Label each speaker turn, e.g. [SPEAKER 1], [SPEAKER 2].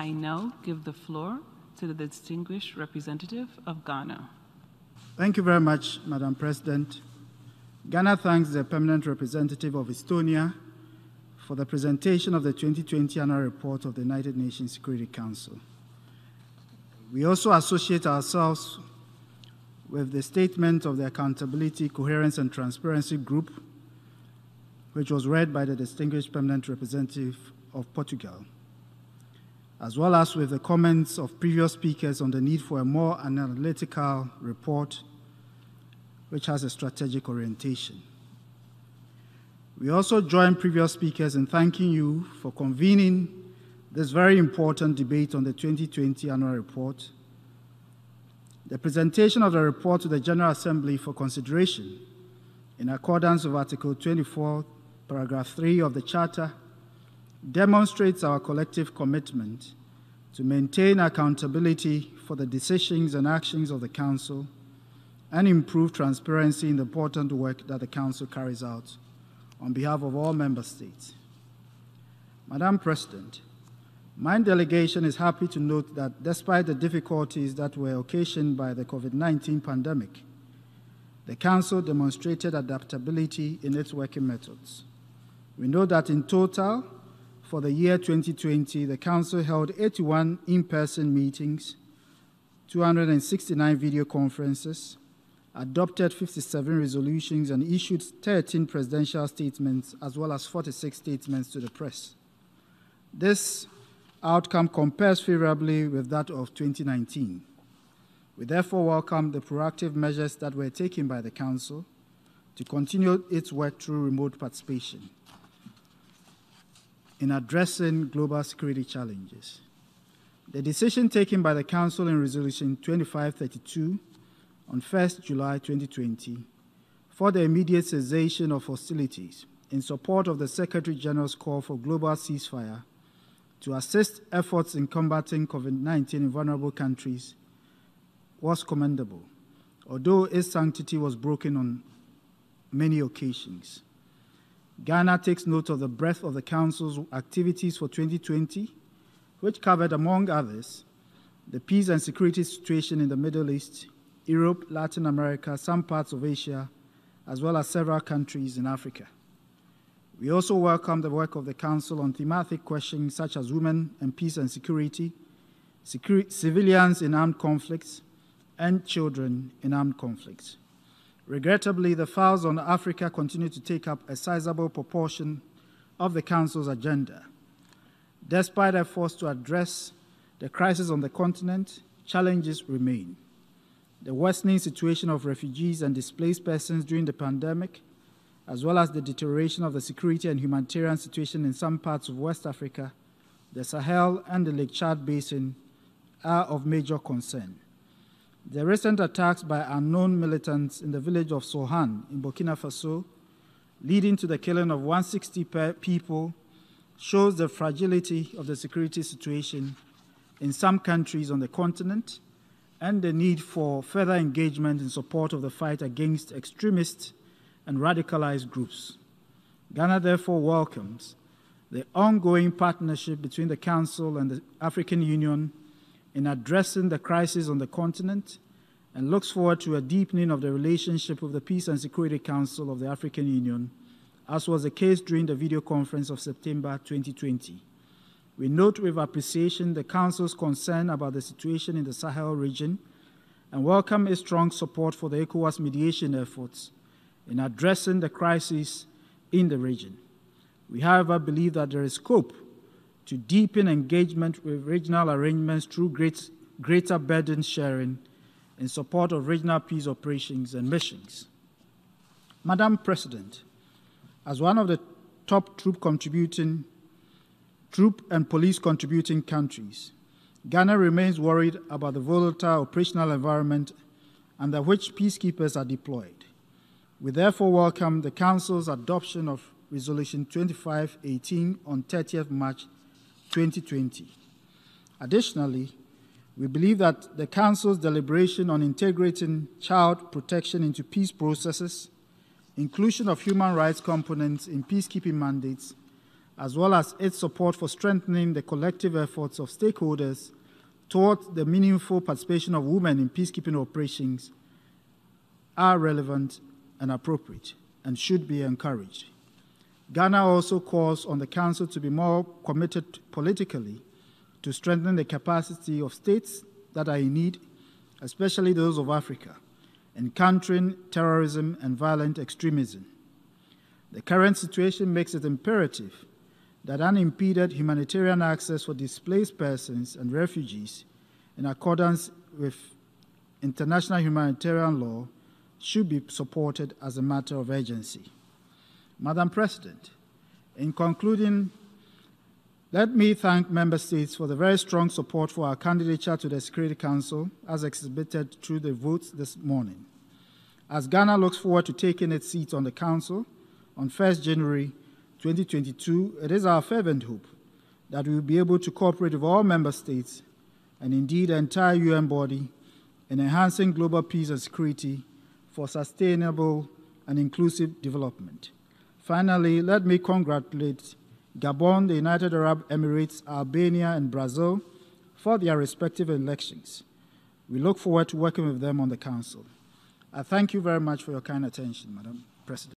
[SPEAKER 1] I now give the floor to the distinguished representative of Ghana.
[SPEAKER 2] Thank you very much, Madam President. Ghana thanks the permanent representative of Estonia for the presentation of the 2020 annual report of the United Nations Security Council. We also associate ourselves with the statement of the Accountability, Coherence and Transparency Group, which was read by the distinguished permanent representative of Portugal, as well as with the comments of previous speakers on the need for a more analytical report which has a strategic orientation. We also join previous speakers in thanking you for convening this very important debate on the 2020 annual report. The presentation of the report to the General Assembly for consideration in accordance with Article 24, Paragraph 3 of the Charter demonstrates our collective commitment to maintain accountability for the decisions and actions of the Council and improve transparency in the important work that the Council carries out on behalf of all member states. Madam President, my delegation is happy to note that despite the difficulties that were occasioned by the COVID-19 pandemic, the Council demonstrated adaptability in its working methods. We know that in total, for the year 2020, the Council held 81 in-person meetings, 269 video conferences, adopted 57 resolutions, and issued 13 presidential statements, as well as 46 statements to the press. This outcome compares favorably with that of 2019. We therefore welcome the proactive measures that were taken by the Council to continue its work through remote participation in addressing global security challenges. The decision taken by the Council in Resolution 2532 on 1st July 2020 for the immediate cessation of hostilities in support of the Secretary General's call for global ceasefire to assist efforts in combating COVID-19 in vulnerable countries was commendable, although its sanctity was broken on many occasions. Ghana takes note of the breadth of the Council's activities for 2020, which covered, among others, the peace and security situation in the Middle East, Europe, Latin America, some parts of Asia, as well as several countries in Africa. We also welcome the work of the Council on thematic questions such as women and peace and security, civilians in armed conflicts, and children in armed conflicts. Regrettably, the files on Africa continue to take up a sizable proportion of the Council's agenda. Despite efforts to address the crisis on the continent, challenges remain. The worsening situation of refugees and displaced persons during the pandemic, as well as the deterioration of the security and humanitarian situation in some parts of West Africa, the Sahel, and the Lake Chad Basin are of major concern. The recent attacks by unknown militants in the village of Sohan in Burkina Faso, leading to the killing of 160 people, shows the fragility of the security situation in some countries on the continent and the need for further engagement in support of the fight against extremist and radicalized groups. Ghana therefore welcomes the ongoing partnership between the Council and the African Union in addressing the crisis on the continent and looks forward to a deepening of the relationship with the Peace and Security Council of the African Union, as was the case during the video conference of September 2020. We note with appreciation the Council's concern about the situation in the Sahel region and welcome its strong support for the ECOWAS mediation efforts in addressing the crisis in the region. We, however, believe that there is scope to deepen engagement with regional arrangements through greater burden sharing in support of regional peace operations and missions. Madam President, as one of the top troop and police contributing countries, Ghana remains worried about the volatile operational environment under which peacekeepers are deployed. We therefore welcome the Council's adoption of Resolution 2518 on 30th March 2020. Additionally, we believe that the Council's deliberation on integrating child protection into peace processes, inclusion of human rights components in peacekeeping mandates, as well as its support for strengthening the collective efforts of stakeholders towards the meaningful participation of women in peacekeeping operations, are relevant and appropriate and should be encouraged. Ghana also calls on the Council to be more committed politically to strengthen the capacity of states that are in need, especially those of Africa, in countering terrorism and violent extremism. The current situation makes it imperative that unimpeded humanitarian access for displaced persons and refugees, in accordance with international humanitarian law, should be supported as a matter of urgency. Madam President, in concluding, let me thank Member States for the very strong support for our candidature to the Security Council as exhibited through the votes this morning. As Ghana looks forward to taking its seat on the Council on 1st January 2022, it is our fervent hope that we will be able to cooperate with all Member States and indeed the entire UN body in enhancing global peace and security for sustainable and inclusive development. Finally, let me congratulate Gabon, the United Arab Emirates, Albania, and Brazil for their respective elections. We look forward to working with them on the Council. I thank you very much for your kind attention, Madam President.